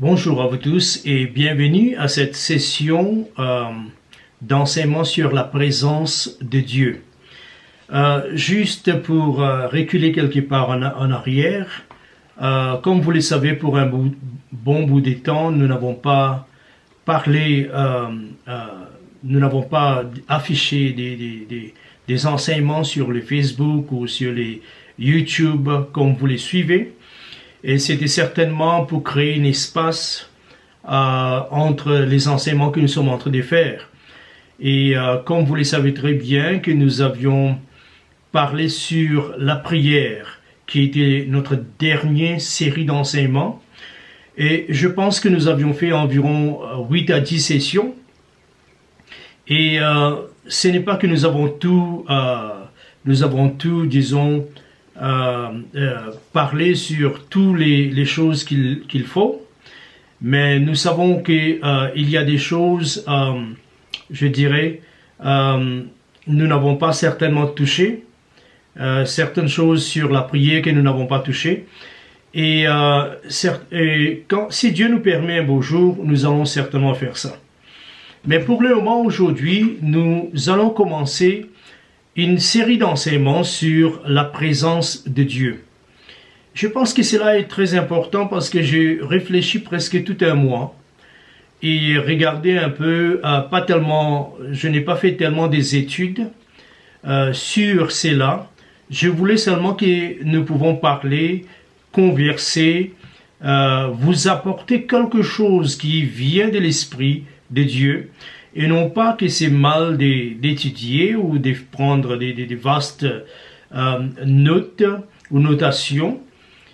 Bonjour à vous tous et bienvenue à cette session d'enseignement sur la présence de Dieu. Juste pour reculer quelque part en arrière, comme vous le savez, pour un bon bout de temps, nous n'avons pas parlé, nous n'avons pas affiché des enseignements sur le Facebook ou sur les YouTube comme vous les suivez. Et c'était certainement pour créer un espace entre les enseignements que nous sommes en train de faire. Et comme vous le savez très bien, que nous avions parlé sur la prière, qui était notre dernière série d'enseignements. Et je pense que nous avions fait environ 8 à 10 sessions. Et ce n'est pas que nous avons tout, disons, parler sur toutes les choses qu'il faut, mais nous savons qu'il y a des choses, je dirais, nous n'avons pas certainement touché, certaines choses sur la prière que nous n'avons pas touché, et si Dieu nous permet un beau jour, nous allons certainement faire ça. Mais pour le moment, aujourd'hui, nous allons commencer une série d'enseignements sur la présence de Dieu. Je pense que cela est très important parce que j'ai réfléchi presque tout un mois et regardé un peu, je n'ai pas fait tellement des études sur cela. Je voulais seulement que nous pouvons parler, converser, vous apporter quelque chose qui vient de l'Esprit de Dieu. Et non pas que c'est mal d'étudier ou de prendre des vastes notes ou notations,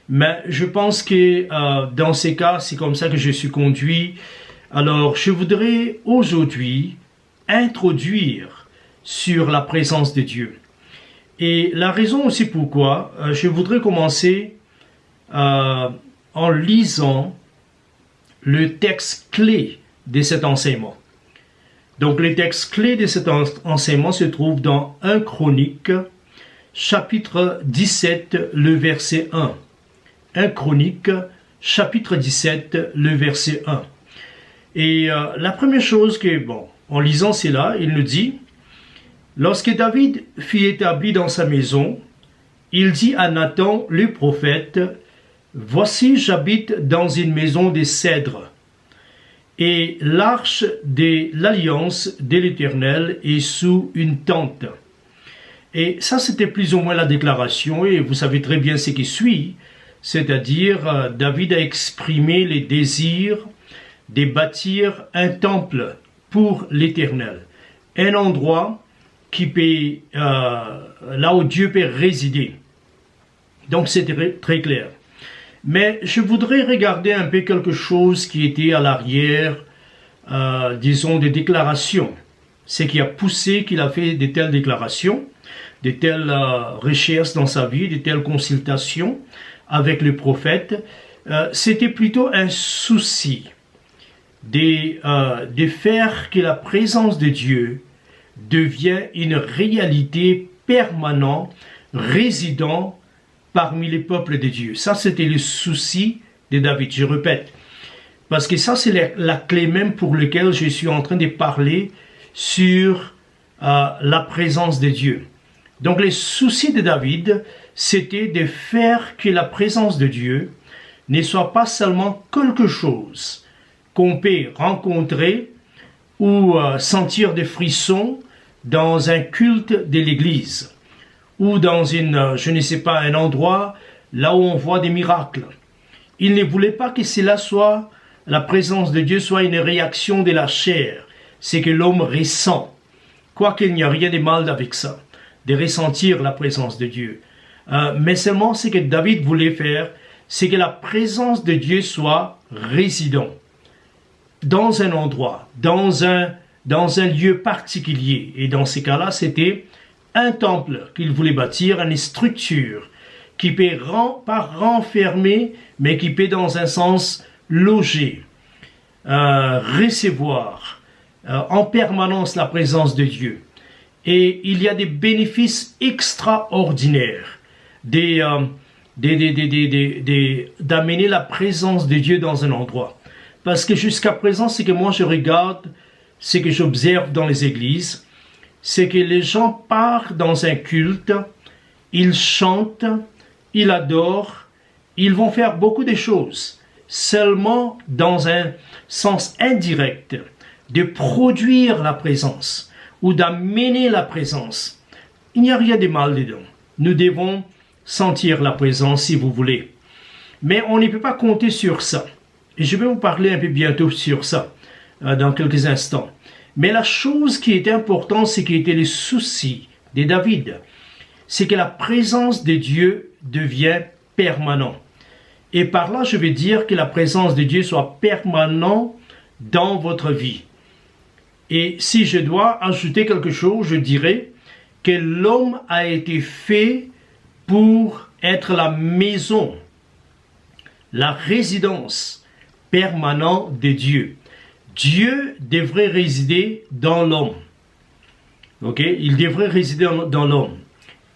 mais je pense que dans ces cas, c'est comme ça que je suis conduit. Alors, je voudrais aujourd'hui introduire sur la présence de Dieu. Et la raison aussi pourquoi, je voudrais commencer en lisant le texte clé de cet enseignement. Donc, les textes clés de cet enseignement se trouvent dans 1 Chronique, chapitre 17, le verset 1. 1 Chronique, chapitre 17, le verset 1. Et la première chose que, en lisant cela, il nous dit, « Lorsque David fut établi dans sa maison, il dit à Nathan, le prophète, « Voici, j'habite dans une maison de cèdre. » Et l'arche de l'alliance de l'Éternel est sous une tente. Et ça, c'était plus ou moins la déclaration, et vous savez très bien ce qui suit, c'est-à-dire David a exprimé les désirs de bâtir un temple pour l'Éternel, un endroit qui peut, là où Dieu peut résider. Donc, c'était très clair. Mais je voudrais regarder un peu quelque chose qui était à l'arrière, disons, des déclarations. Ce qui a poussé qu'il a fait de telles déclarations, de telles recherches dans sa vie, de telles consultations avec le prophète. C'était plutôt un souci de faire que la présence de Dieu devienne une réalité permanente, résidant parmi les peuples de Dieu. Ça, c'était le souci de David, je répète. Parce que ça, c'est la clé même pour laquelle je suis en train de parler sur la présence de Dieu. Donc, les soucis de David, c'était de faire que la présence de Dieu ne soit pas seulement quelque chose qu'on peut rencontrer ou sentir des frissons dans un culte de l'Église, ou dans je ne sais pas, un endroit là où on voit des miracles. Il ne voulait pas que cela soit, la présence de Dieu soit une réaction de la chair, c'est que l'homme ressent. Quoiqu'il n'y a rien de mal avec ça, de ressentir la présence de Dieu. Mais seulement ce que David voulait faire, c'est que la présence de Dieu soit résident dans un endroit, dans un lieu particulier. Et dans ces cas-là, c'était un temple qu'il voulait bâtir, une structure qui peut pas renfermer, mais qui peut dans un sens loger, recevoir en permanence la présence de Dieu. Et il y a des bénéfices extraordinaires d'amener la présence de Dieu dans un endroit. Parce que jusqu'à présent, ce que moi je regarde, ce que j'observe dans les églises, c'est que les gens partent dans un culte, ils chantent, ils adorent, ils vont faire beaucoup de choses, seulement dans un sens indirect, de produire la présence ou d'amener la présence. Il n'y a rien de mal dedans. Nous devons sentir la présence si vous voulez. Mais on ne peut pas compter sur ça. Et je vais vous parler un peu bientôt sur ça, dans quelques instants. Mais la chose qui est importante, c'est qui était le souci de David, c'est que la présence de Dieu devient permanente. Et par là, je veux dire que la présence de Dieu soit permanente dans votre vie. Et si je dois ajouter quelque chose, je dirais que l'homme a été fait pour être la maison, la résidence permanente de Dieu. Dieu devrait résider dans l'homme. Ok? Il devrait résider dans l'homme.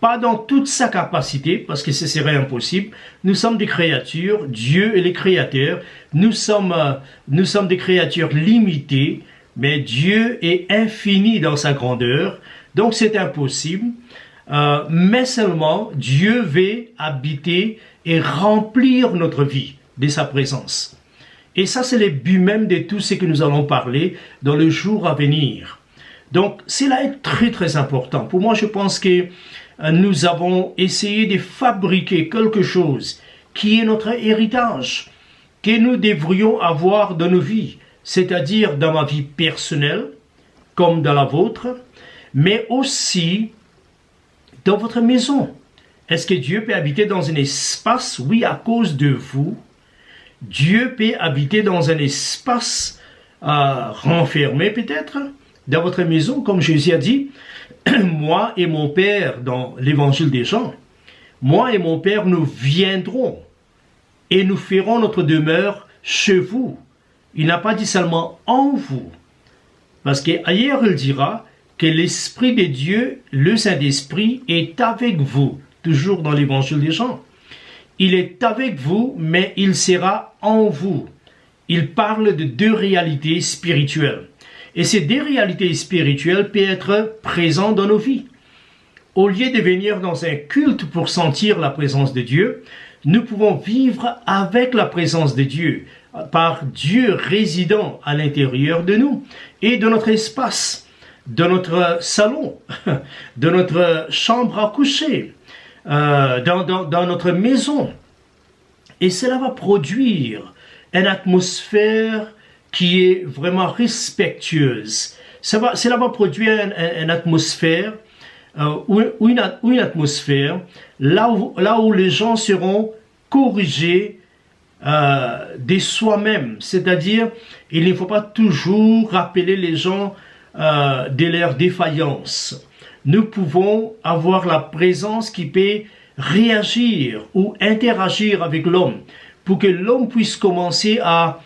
Pas dans toute sa capacité, parce que ce serait impossible. Nous sommes des créatures, Dieu est le créateur. Nous sommes des créatures limitées, mais Dieu est infini dans sa grandeur. Donc c'est impossible. Mais seulement Dieu veut habiter et remplir notre vie de sa présence. Et ça, c'est le but même de tout ce que nous allons parler dans le jour à venir. Donc, cela est très, très important. Pour moi, je pense que nous avons essayé de fabriquer quelque chose qui est notre héritage, que nous devrions avoir dans nos vies, c'est-à-dire dans ma vie personnelle, comme dans la vôtre, mais aussi dans votre maison. Est-ce que Dieu peut habiter dans un espace? Oui, à cause de vous. Dieu peut habiter dans un espace renfermé peut-être, dans votre maison, comme Jésus a dit, moi et mon Père, dans l'évangile des Jean, moi et mon Père, nous viendrons et nous ferons notre demeure chez vous. Il n'a pas dit seulement en vous, parce qu'ailleurs il dira que l'Esprit de Dieu, le Saint-Esprit, est avec vous, toujours dans l'évangile des Jean. Il est avec vous, mais il sera en vous. Il parle de deux réalités spirituelles. Et ces deux réalités spirituelles peuvent être présentes dans nos vies. Au lieu de venir dans un culte pour sentir la présence de Dieu, nous pouvons vivre avec la présence de Dieu, par Dieu résidant à l'intérieur de nous et de notre espace, de notre salon, de notre chambre à coucher, dans notre maison. Et cela va produire une atmosphère qui est vraiment respectueuse. Cela va produire une atmosphère, une atmosphère là où les gens seront corrigés de soi-même. C'est-à-dire, il ne faut pas toujours rappeler les gens de leur défaillance. Nous pouvons avoir la présence qui peut réagir ou interagir avec l'homme pour que l'homme puisse commencer à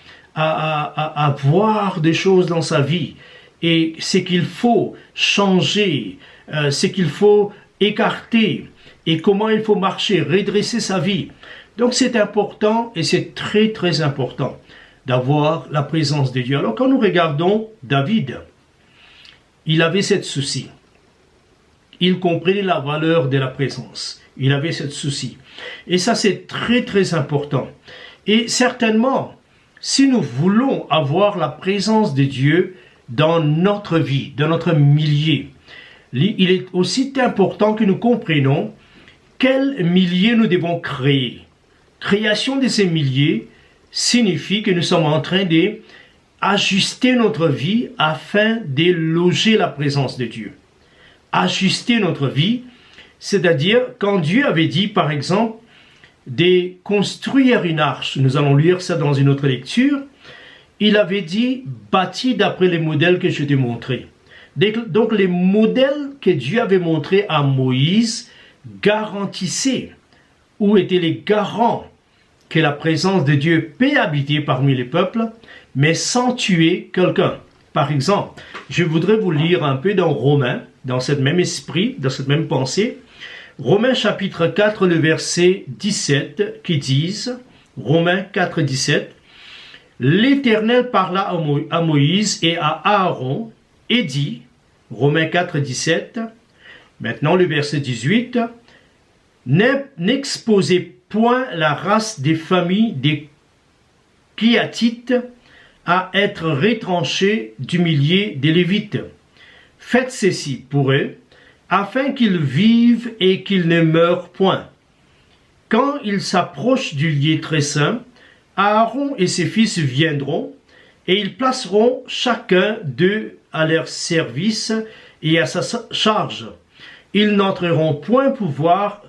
voir des choses dans sa vie et ce qu'il faut changer, ce qu'il faut écarter et comment il faut marcher, redresser sa vie. Donc c'est important et c'est très très important d'avoir la présence de Dieu. Alors quand nous regardons David, il avait ce souci. Il comprenait la valeur de la présence. Il avait ce souci. Et ça, c'est très, très important. Et certainement, si nous voulons avoir la présence de Dieu dans notre vie, dans notre milieu, il est aussi important que nous comprenions quel milieu nous devons créer. Création de ces milieux signifie que nous sommes en train d'ajuster notre vie afin de loger la présence de Dieu. Ajuster notre vie, c'est-à-dire quand Dieu avait dit, par exemple, de construire une arche, nous allons lire ça dans une autre lecture, il avait dit, bâti d'après les modèles que je t'ai montrés. Donc les modèles que Dieu avait montrés à Moïse garantissaient, ou étaient les garants, que la présence de Dieu peut habiter parmi les peuples, mais sans tuer quelqu'un. Par exemple, je voudrais vous lire un peu dans Romains, dans ce même esprit, dans cette même pensée, Romains chapitre 4, le verset 17, qui disent, Romains 4, 17, L'Éternel parla à Moïse et à Aaron et dit, Romains 4, 17, maintenant le verset 18, n'exposez point la race des familles des Kéatites à être retranchée du milieu des Lévites. Faites ceci pour eux, afin qu'ils vivent et qu'ils ne meurent point. Quand ils s'approchent du lieu très saint, Aaron et ses fils viendront, et ils placeront chacun d'eux à leur service et à sa charge. Ils n'entreront point pouvoir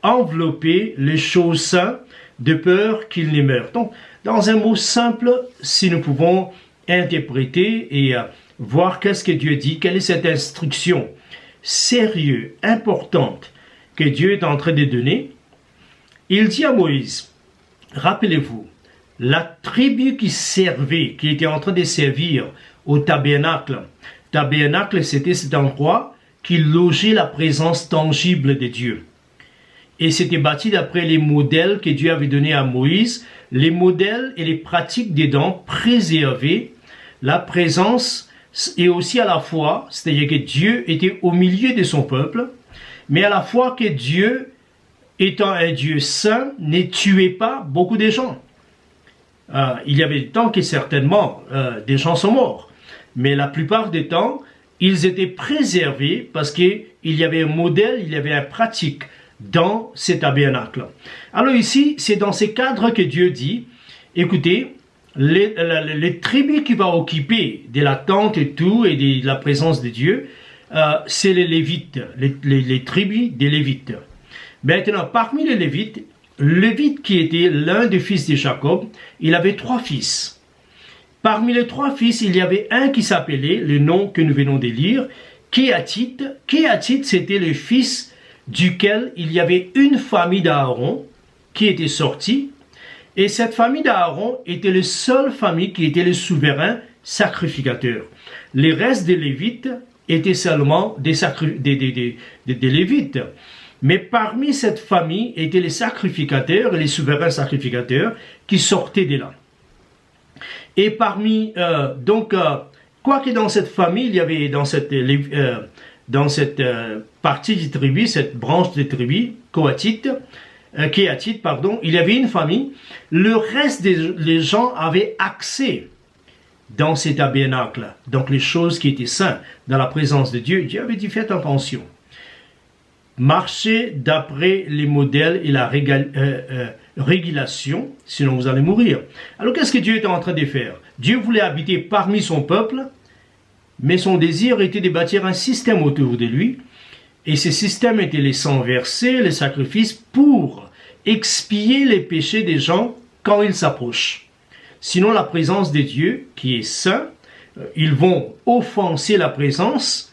envelopper les choses saintes de peur qu'ils ne meurent. Donc, dans un mot simple, si nous pouvons interpréter et voir qu'est-ce que Dieu dit, quelle est cette instruction sérieuse, importante que Dieu est en train de donner, il dit à Moïse, rappelez-vous, la tribu qui servait, qui était en train de servir au tabernacle. Tabernacle, c'était cet endroit qui logeait la présence tangible de Dieu. Et c'était bâti d'après les modèles que Dieu avait donnés à Moïse. Les modèles et les pratiques dedans préservaient la présence et aussi à la fois, c'est-à-dire que Dieu était au milieu de son peuple, mais à la fois que Dieu, étant un Dieu saint, ne tuait pas beaucoup de gens. Il y avait des temps que certainement des gens sont morts, mais la plupart des temps, ils étaient préservés parce qu'il y avait un modèle, il y avait une pratique dans ces tabernacles. Alors ici, c'est dans ces cadres que Dieu dit, écoutez, les tribus qui vont occuper de la tente et tout, et de la présence de Dieu, c'est les Lévites, les tribus des Lévites. Maintenant, parmi les Lévites, Lévite qui était l'un des fils de Jacob, il avait 3 fils. Parmi les 3 fils, il y avait un qui s'appelait, le nom que nous venons de lire, Kéatite. Kéatite, c'était le fils duquel il y avait une famille d'Aaron qui était sortie, et cette famille d'Aaron était la seule famille qui était le souverain sacrificateur. Les restes des Lévites étaient seulement des Lévites. Mais parmi cette famille étaient les sacrificateurs et les souverains sacrificateurs qui sortaient de là. Et parmi, quoique dans cette famille, il y avait dans cette partie du tribu, cette branche de tribu, Kéatite, il y avait une famille, le reste des gens avaient accès dans ces tabernacles, donc les choses qui étaient saintes, dans la présence de Dieu. Dieu avait dit, faites attention. Marchez d'après les modèles et la régulation, sinon vous allez mourir. Alors qu'est-ce que Dieu était en train de faire? Dieu voulait habiter parmi son peuple, mais son désir était de bâtir un système autour de lui, et ce système était les sangs versés, les sacrifices, pour expier les péchés des gens quand ils s'approchent. Sinon la présence de Dieu, qui est saint, ils vont offenser la présence,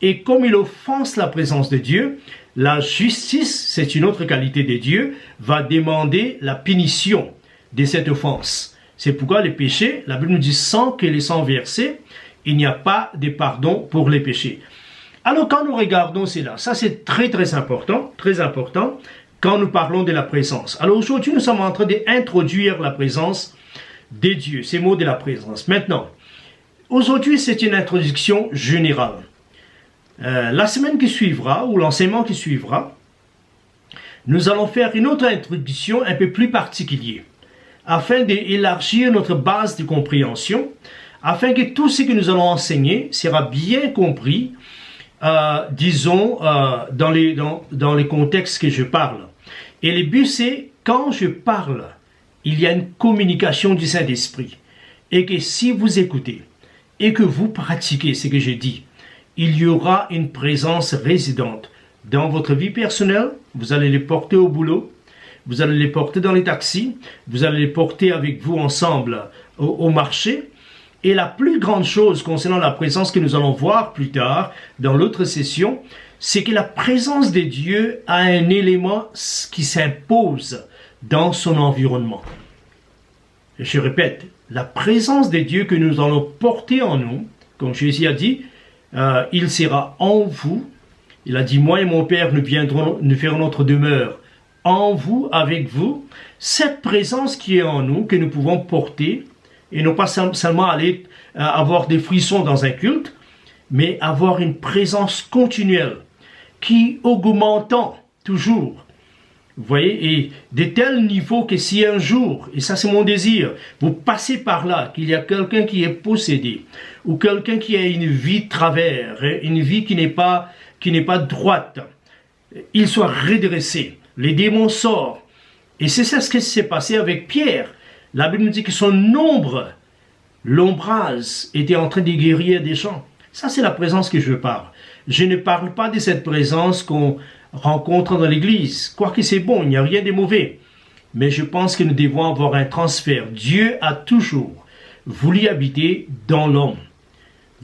et comme ils offensent la présence de Dieu, la justice, c'est une autre qualité de Dieu, va demander la punition de cette offense. C'est pourquoi les péchés, la Bible nous dit, sans que les sangs versés, il n'y a pas de pardon pour les péchés. Alors quand nous regardons cela, ça c'est très important, quand nous parlons de la présence. Alors aujourd'hui, nous sommes en train d'introduire la présence de Dieu, ces mots de la présence. Maintenant, aujourd'hui, c'est une introduction générale. La semaine qui suivra, ou l'enseignement qui suivra, nous allons faire une autre introduction un peu plus particulière, afin d'élargir notre base de compréhension, afin que tout ce que nous allons enseigner sera bien compris, dans les contextes que je parle. Et le but, c'est, quand je parle, il y a une communication du Saint-Esprit. Et que si vous écoutez, et que vous pratiquez ce que je dis, il y aura une présence résidente dans votre vie personnelle. Vous allez les porter au boulot, vous allez les porter dans les taxis, vous allez les porter avec vous ensemble au marché. Et la plus grande chose concernant la présence que nous allons voir plus tard dans l'autre session, c'est que la présence de Dieu a un élément qui s'impose dans son environnement. Et je répète, la présence de Dieu que nous allons porter en nous, comme Jésus a dit, il sera en vous. Il a dit, moi et mon Père, nous ferons notre demeure en vous, avec vous, cette présence qui est en nous, que nous pouvons porter, et non pas seulement aller avoir des frissons dans un culte, mais avoir une présence continuelle qui augmentant toujours. Vous voyez, et de tels niveaux que si un jour, et ça c'est mon désir, vous passez par là, qu'il y a quelqu'un qui est possédé, ou quelqu'un qui a une vie de travers, une vie qui n'est pas droite, il soit redressé, les démons sortent. Et c'est ça ce qui s'est passé avec Pierre. La Bible nous dit que son ombre, l'ombrage, était en train de guérir des gens. Ça c'est la présence que je parle. Je ne parle pas de cette présence qu'on rencontre dans l'église. Quoique c'est bon, il n'y a rien de mauvais. Mais je pense que nous devons avoir un transfert. Dieu a toujours voulu habiter dans l'homme.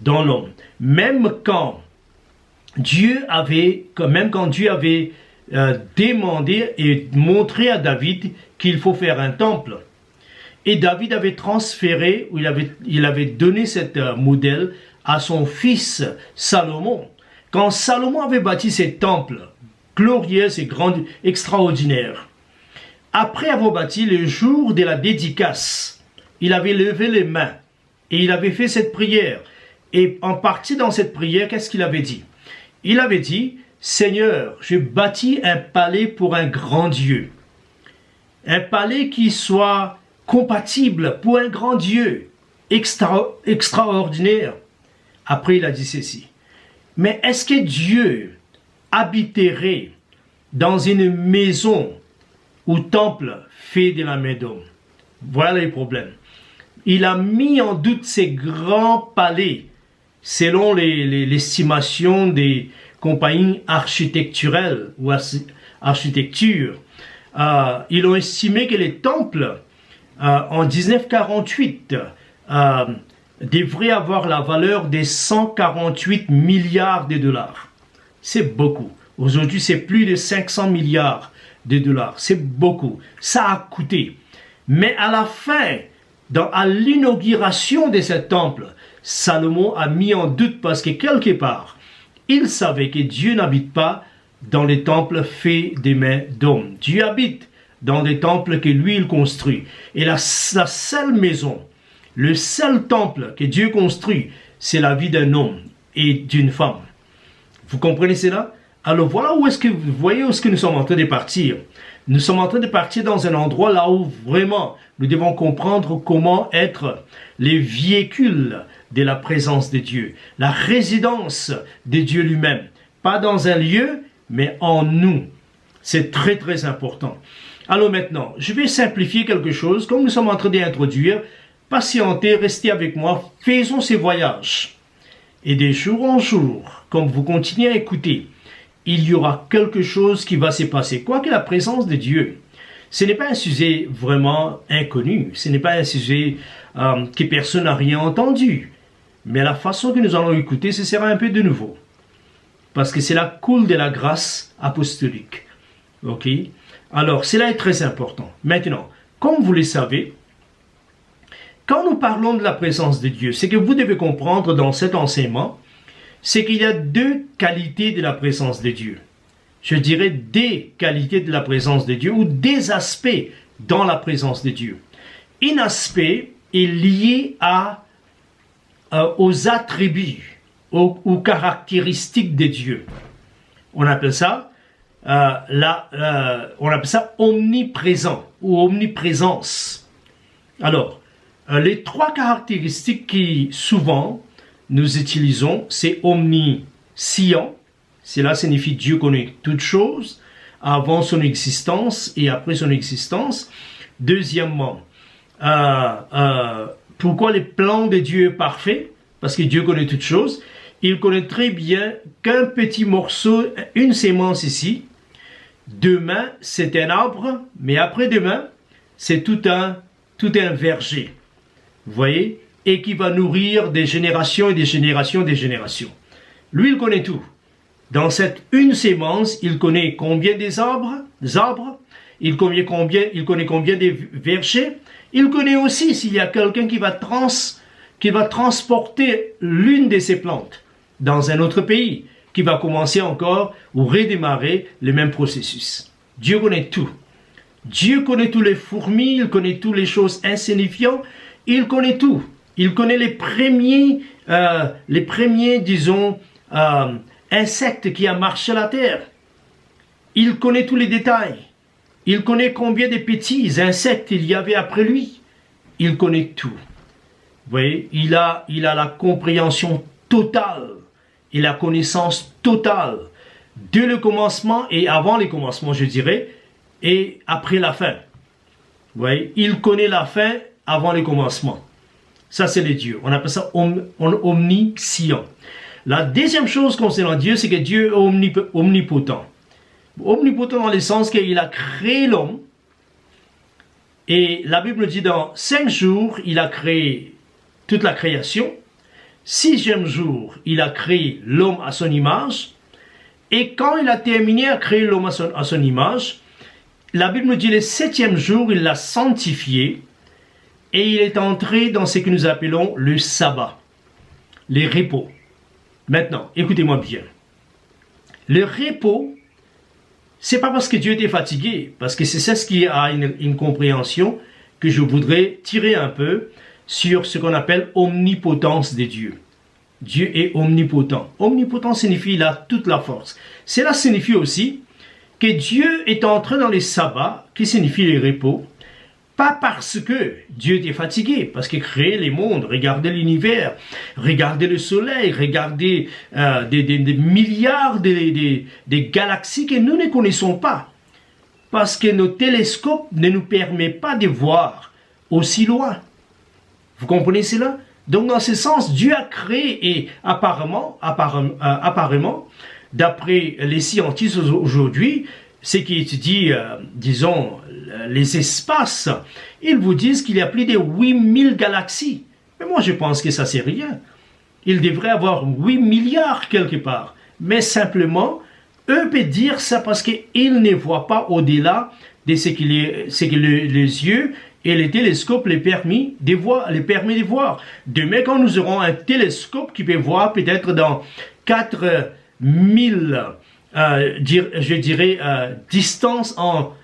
Dans l'homme. Même quand Dieu avait demandé et montré à David qu'il faut faire un temple. Et David avait transféré, ou il avait donné cet modèle à son fils Salomon. Quand Salomon avait bâti ce temple, glorieux et grand, extraordinaire, après avoir bâti, le jour de la dédicace, il avait levé les mains et il avait fait cette prière. Et en partie dans cette prière, qu'est-ce qu'il avait dit? Il avait dit, Seigneur, je bâtis un palais pour un grand Dieu. Un palais qui soit compatible pour un grand Dieu, extraordinaire. Après, il a dit ceci. Mais est-ce que Dieu habiterait dans une maison ou temple fait de la main d'homme? Voilà les problèmes. Il a mis en doute ces grands palais selon l'estimation des compagnies architecturelles ou architecture. Ils ont estimé que les temples en 1948 devraient avoir la valeur de 148 milliards de dollars. C'est beaucoup. Aujourd'hui, c'est plus de 500 milliards de dollars. C'est beaucoup. Ça a coûté. Mais à la fin, à l'inauguration de ce temple, Salomon a mis en doute parce que quelque part, il savait que Dieu n'habite pas dans les temples faits des mains d'hommes. Dieu habite dans des temples que lui, il construit. Et la seule maison, le seul temple que Dieu construit, c'est la vie d'un homme et d'une femme. Vous comprenez cela? Alors voilà où est-ce que vous voyez où est-ce que nous sommes en train de partir. Nous sommes en train de partir dans un endroit là où vraiment nous devons comprendre comment être les véhicules de la présence de Dieu, la résidence de Dieu lui-même. Pas dans un lieu, mais en nous. C'est très très important. Alors maintenant, je vais simplifier quelque chose. Comme nous sommes en train d'introduire, patientez, restez avec moi, faisons ces voyages. Et de jour en jour, comme vous continuez à écouter, il y aura quelque chose qui va se passer. Quoique la présence de Dieu, ce n'est pas un sujet vraiment inconnu. Ce n'est pas un sujet que personne n'a rien entendu. Mais la façon que nous allons écouter, ce sera un peu de nouveau. Parce que c'est la coule de la grâce apostolique. Ok? Alors, cela est très important. Maintenant, comme vous le savez, quand nous parlons de la présence de Dieu, ce que vous devez comprendre dans cet enseignement, c'est qu'il y a deux qualités de la présence de Dieu. Je dirais des qualités de la présence de Dieu ou des aspects dans la présence de Dieu. Un aspect est lié aux attributs, aux caractéristiques de Dieu. On appelle ça omniprésent ou omniprésence. Alors, les trois caractéristiques qui souvent nous utilisons, c'est omniscient. Cela signifie Dieu connaît toutes choses avant son existence et après son existence. Deuxièmement, pourquoi le plan de Dieu est parfait? Parce que Dieu connaît toutes choses. Il connaît très bien qu'un petit morceau, une sémence ici, demain c'est un arbre, mais après-demain c'est tout un verger. Vous voyez? Et qui va nourrir des générations et des générations et des générations. Lui, il connaît tout. Dans cette une sémence, il connaît combien des arbres, il connaît combien des vergers. Il connaît aussi s'il y a quelqu'un qui va transporter l'une de ces plantes dans un autre pays, qui va commencer encore ou redémarrer le même processus. Dieu connaît tout. Dieu connaît tous les fourmis, il connaît toutes les choses insignifiantes, il connaît tout. Il connaît les premiers, disons, insectes qui ont marché la terre. Il connaît tous les détails. Il connaît combien de petits insectes il y avait après lui. Il connaît tout. Vous voyez, il a la compréhension totale et la connaissance totale de le commencement et avant le commencement, je dirais, et après la fin. Vous voyez, il connaît la fin avant le commencement. Ça, c'est le Dieu. On appelle ça omniscient. La deuxième chose concernant Dieu, c'est que Dieu est omnipotent. Omnipotent dans le sens qu'il a créé l'homme. Et la Bible dit dans 5 jours, il a créé toute la création. 6e jour, il a créé l'homme à son image. Et quand il a terminé à créer l'homme à son image, la Bible dit le 7e jour, il l'a sanctifié. Et il est entré dans ce que nous appelons le sabbat, les repos. Maintenant, écoutez-moi bien. Le repos, c'est pas parce que Dieu était fatigué, parce que c'est ça ce qui a une compréhension que je voudrais tirer un peu sur ce qu'on appelle omnipotence de Dieu. Dieu est omnipotent. Omnipotent signifie il a toute la force. Cela signifie aussi que Dieu est entré dans les sabbats, qui signifie les repos, pas parce que Dieu était fatigué, parce qu'il créait les mondes, regardez l'univers, regardez le soleil, regardez des milliards de galaxies que nous ne connaissons pas. Parce que nos télescopes ne nous permettent pas de voir aussi loin. Vous comprenez cela? Donc dans ce sens, Dieu a créé et apparemment, d'après les scientifiques aujourd'hui, ceux qui étudient, disons, les espaces, ils vous disent qu'il y a plus de 8000 galaxies. Mais moi, je pense que ça, c'est rien. Il devrait y avoir 8 milliards quelque part. Mais simplement, eux peuvent dire ça parce qu'ils ne voient pas au-delà de ce que les yeux et les télescopes les permettent de voir. Demain, quand nous aurons un télescope qui peut voir peut-être dans 4000 je dirais, distance en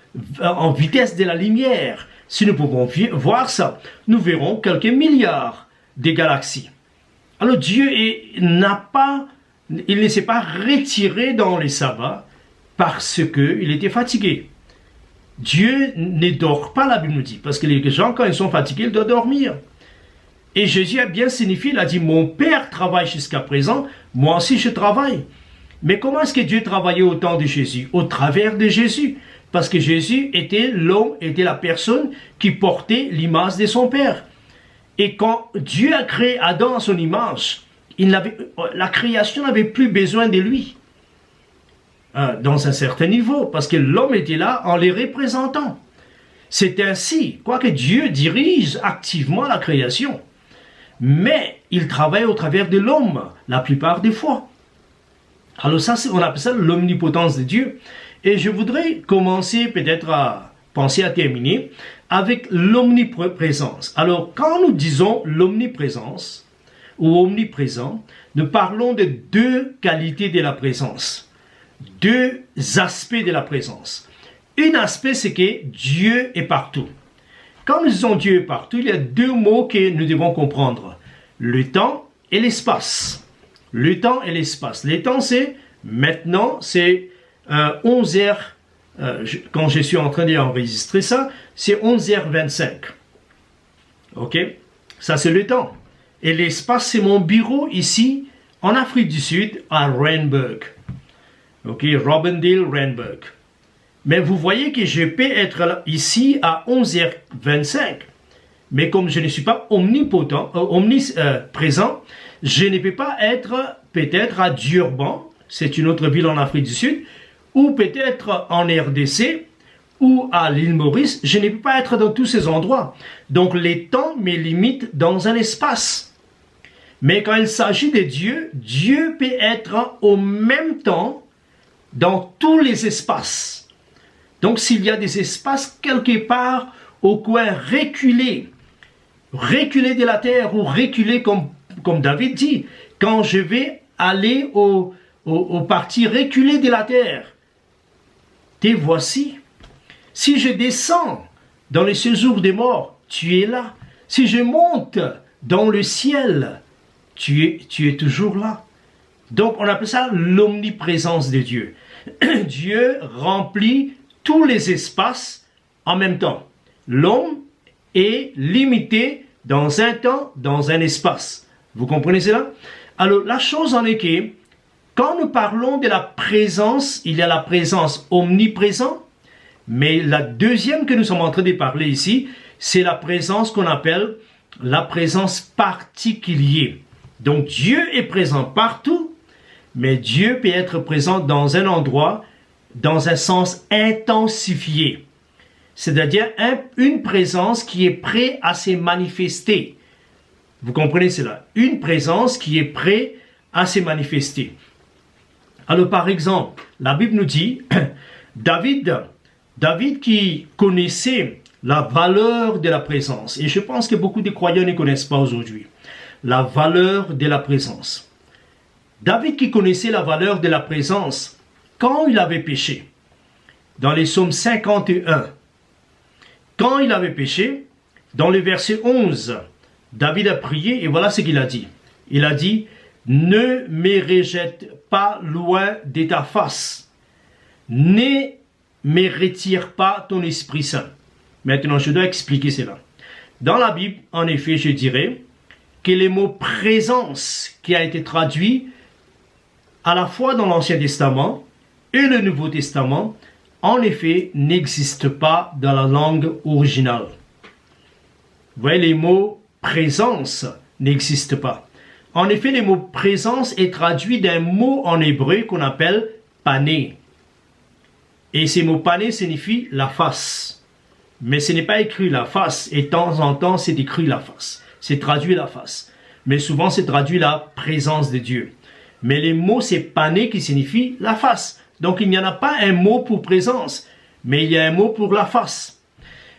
vitesse de la lumière. Si nous pouvons voir ça, nous verrons quelques milliards de galaxies. Alors Dieu il ne s'est pas retiré dans les sabbats parce qu'il était fatigué. Dieu ne dort pas, la Bible nous dit, parce que les gens, quand ils sont fatigués, ils doivent dormir. Et Jésus a bien signifié, il a dit, mon Père travaille jusqu'à présent, moi aussi je travaille. Mais comment est-ce que Dieu travaillait au temps de Jésus? Au travers de Jésus. Parce que Jésus était l'homme, était la personne qui portait l'image de son Père. Et quand Dieu a créé Adam à son image, la création n'avait plus besoin de lui. Dans un certain niveau, parce que l'homme était là en les représentant. C'est ainsi, quoique Dieu dirige activement la création. Mais il travaille au travers de l'homme, la plupart des fois. Alors ça, on appelle ça l'omnipotence de Dieu. Et je voudrais commencer peut-être à penser à terminer avec l'omniprésence. Alors quand nous disons l'omniprésence ou omniprésent, nous parlons de 2 qualités de la présence, 2 aspects de la présence. Un aspect, c'est que Dieu est partout. Quand nous disons Dieu est partout, il y a 2 mots que nous devons comprendre, le temps et l'espace. Le temps et l'espace. Le temps, c'est maintenant, c'est 11h, quand je suis en train d'enregistrer ça, c'est 11h25. Ok? Ça, c'est le temps. Et l'espace, c'est mon bureau ici, en Afrique du Sud, à Randburg. Ok? Robindale, Randburg. Mais vous voyez que je peux être là, ici à 11h25. Mais comme je ne suis pas omniprésent, je ne peux pas être peut-être à Durban, c'est une autre ville en Afrique du Sud, ou peut-être en RDC, ou à l'île Maurice. Je ne peux pas être dans tous ces endroits. Donc les temps me limitent dans un espace. Mais quand il s'agit de Dieu, Dieu peut être au même temps dans tous les espaces. Donc s'il y a des espaces quelque part au coin reculé de la terre ou reculé comme David dit, quand je vais aller au parti reculé de la terre, te voici. Si je descends dans le séjour des morts, tu es là. Si je monte dans le ciel, tu es toujours là. Donc on appelle ça l'omniprésence de Dieu. Dieu remplit tous les espaces en même temps. L'homme est limité dans un temps, dans un espace. Vous comprenez cela? Alors la chose en est que quand nous parlons de la présence, il y a la présence omniprésente, mais la deuxième que nous sommes en train de parler ici, c'est la présence qu'on appelle la présence particulière. Donc Dieu est présent partout, mais Dieu peut être présent dans un endroit, dans un sens intensifié. C'est-à-dire une présence qui est prête à se manifester. Vous comprenez cela? Une présence qui est prête à se manifester. Alors par exemple, la Bible nous dit, David qui connaissait la valeur de la présence, et je pense que beaucoup de croyants ne connaissent pas aujourd'hui, la valeur de la présence. David qui connaissait la valeur de la présence, quand il avait péché, dans les psaumes 51, quand il avait péché, dans le verset 11, David a prié et voilà ce qu'il a dit. Il a dit, ne me rejette pas loin de ta face, ne me retire pas ton Esprit Saint. Maintenant, je dois expliquer cela. Dans la Bible, en effet, je dirais que le mot présence qui a été traduit à la fois dans l'Ancien Testament et le Nouveau Testament, en effet, n'existe pas dans la langue originale. Vous voyez, les mots présence n'existent pas. En effet, le mot présence est traduit d'un mot en hébreu qu'on appelle pané. Et ce mot pané signifie la face. Mais ce n'est pas écrit la face. Et de temps en temps, c'est écrit la face. C'est traduit la face. Mais souvent, c'est traduit la présence de Dieu. Mais le mot, c'est pané qui signifie la face. Donc, il n'y en a pas un mot pour présence, mais il y a un mot pour la face.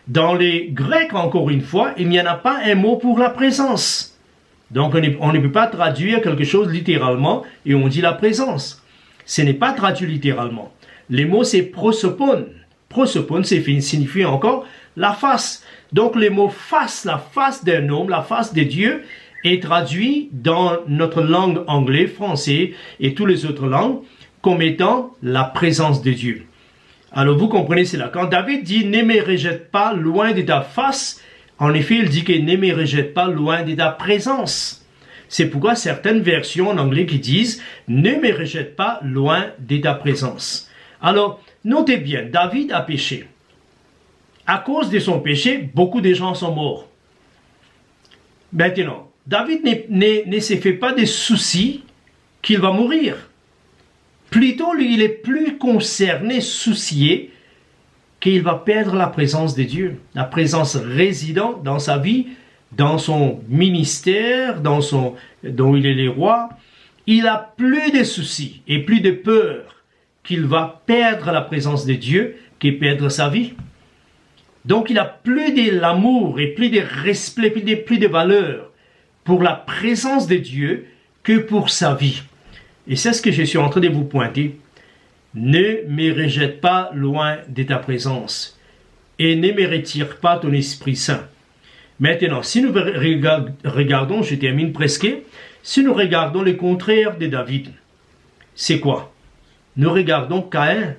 Dans les Grecs, encore une fois, il n'y en a pas un mot pour la présence. Donc, on ne peut pas traduire quelque chose littéralement et on dit la présence. Ce n'est pas traduit littéralement. Le mot, c'est prosopone. Prosopone, signifie encore la face. Donc, le mot face, la face d'un homme, la face de Dieu, est traduit dans notre langue anglaise, français et toutes les autres langues comme étant la présence de Dieu. Alors vous comprenez cela. Quand David dit « Ne me rejette pas loin de ta face », en effet, il dit que « Ne me rejette pas loin de ta présence ». C'est pourquoi certaines versions en anglais qui disent « Ne me rejette pas loin de ta présence ». Alors, notez bien, David a péché. À cause de son péché, beaucoup de gens sont morts. Maintenant, David ne se fait pas de soucis qu'il va mourir. Plutôt, lui, il est plus concerné, soucié, qu'il va perdre la présence de Dieu. La présence résidente dans sa vie, dans son ministère, dont il est le roi. Il a plus de soucis et plus de peur qu'il va perdre la présence de Dieu que perdre sa vie. Donc, il a plus de l'amour et plus de respect, plus de valeur pour la présence de Dieu que pour sa vie. Et c'est ce que je suis en train de vous pointer. Ne me rejette pas loin de ta présence et ne me retire pas ton Esprit Saint. Maintenant, si nous regardons, je termine presque, si nous regardons le contraire de David, c'est quoi? Nous regardons Caïn.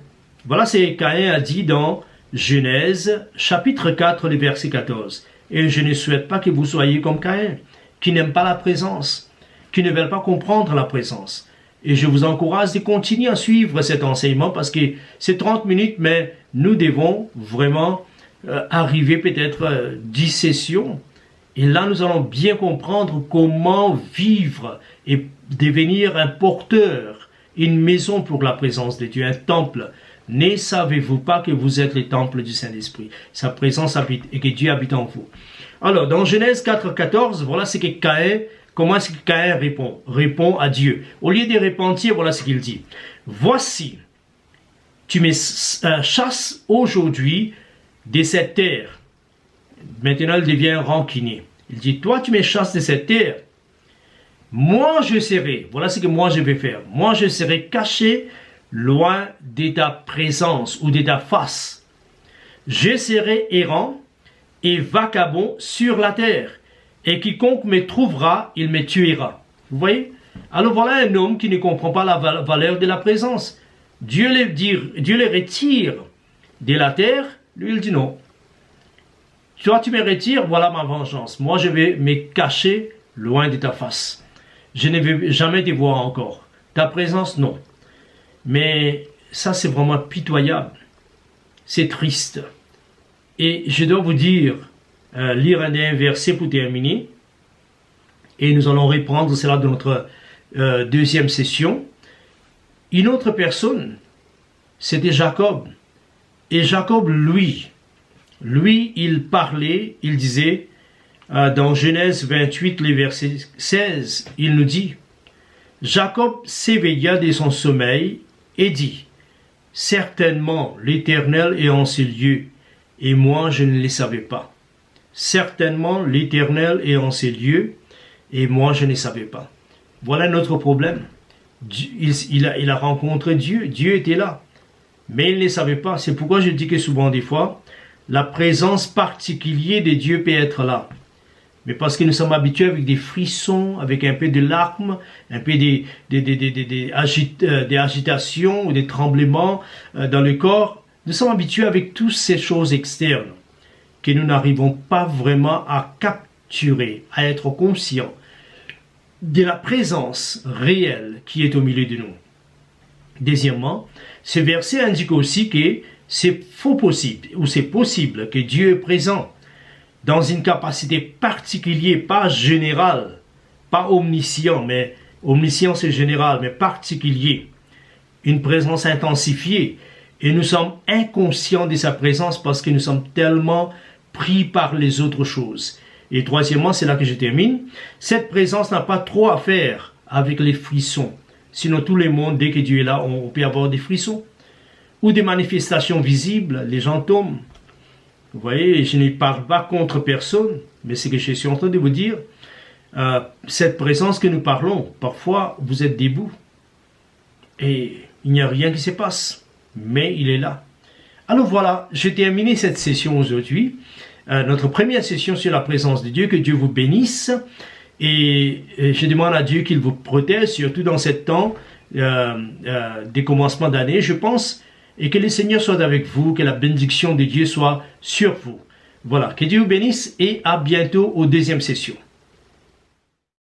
Voilà ce que Caïn a dit dans Genèse, chapitre 4, le verset 14. Et je ne souhaite pas que vous soyez comme Caïn, qui n'aime pas la présence, qui ne veulent pas comprendre la présence. Et je vous encourage de continuer à suivre cet enseignement parce que c'est 30 minutes, mais nous devons vraiment arriver peut-être 10 sessions. Et là, nous allons bien comprendre comment vivre et devenir un porteur, une maison pour la présence de Dieu, un temple. Ne savez-vous pas que vous êtes le temple du Saint-Esprit? Sa présence habite et que Dieu habite en vous. Alors, dans Genèse 4, 14, voilà ce que Caïn, comment est-ce que Caïn répond? Répond à Dieu. Au lieu de repentir, voilà ce qu'il dit. Voici, tu me chasses aujourd'hui de cette terre. Maintenant, il devient rancunier. Il dit, toi, tu me chasses de cette terre. Moi, je serai, voilà ce que moi je vais faire. Moi, je serai caché loin de ta présence ou de ta face. Je serai errant et vagabond sur la terre, et quiconque me trouvera, il me tuera. Vous voyez? Alors voilà un homme qui ne comprend pas la valeur de la présence. Dieu les retire de la terre, lui il dit non. Toi tu me retires, voilà ma vengeance. Moi je vais me cacher loin de ta face. Je ne vais jamais te voir encore. Ta présence, non. Mais ça c'est vraiment pitoyable. C'est triste. Et je dois vous dire, lire un verset pour terminer. Et nous allons reprendre cela dans notre deuxième session. Une autre personne, c'était Jacob. Et Jacob, lui, il parlait, il disait, dans Genèse 28, les versets 16, il nous dit, Jacob s'éveilla de son sommeil et dit, certainement l'Éternel est en ces lieux, et moi je ne les savais pas. Certainement l'Éternel est en ces lieux, et moi je ne savais pas. Voilà notre problème. Il a rencontré Dieu, Dieu était là, mais il ne savait pas. C'est pourquoi je dis que souvent des fois, la présence particulière de Dieu peut être là. Mais parce que nous sommes habitués avec des frissons, avec un peu de larmes, un peu d'agitations ou des tremblements dans le corps, nous sommes habitués avec toutes ces choses externes que nous n'arrivons pas vraiment à capturer, à être conscients de la présence réelle qui est au milieu de nous. Deuxièmement, ce verset indique aussi que c'est possible que Dieu est présent dans une capacité particulière, pas générale, pas omniscient, mais omniscient c'est général, mais particulier, une présence intensifiée, et nous sommes inconscients de sa présence parce que nous sommes tellement pris par les autres choses. Et troisièmement, c'est là que je termine, cette présence n'a pas trop à faire avec les frissons. Sinon, tout le monde, dès que Dieu est là, on peut avoir des frissons. Ou des manifestations visibles, les gens tombent. Vous voyez, je ne parle pas contre personne, mais c'est que je suis en train de vous dire, cette présence que nous parlons, parfois vous êtes debout et il n'y a rien qui se passe, mais il est là. Alors voilà, j'ai terminé cette session aujourd'hui. Notre première session sur la présence de Dieu, que Dieu vous bénisse et je demande à Dieu qu'il vous protège, surtout dans ce temps des commencements d'année, je pense, et que le Seigneur soit avec vous, que la bénédiction de Dieu soit sur vous. Voilà, que Dieu vous bénisse et à bientôt aux deuxième session.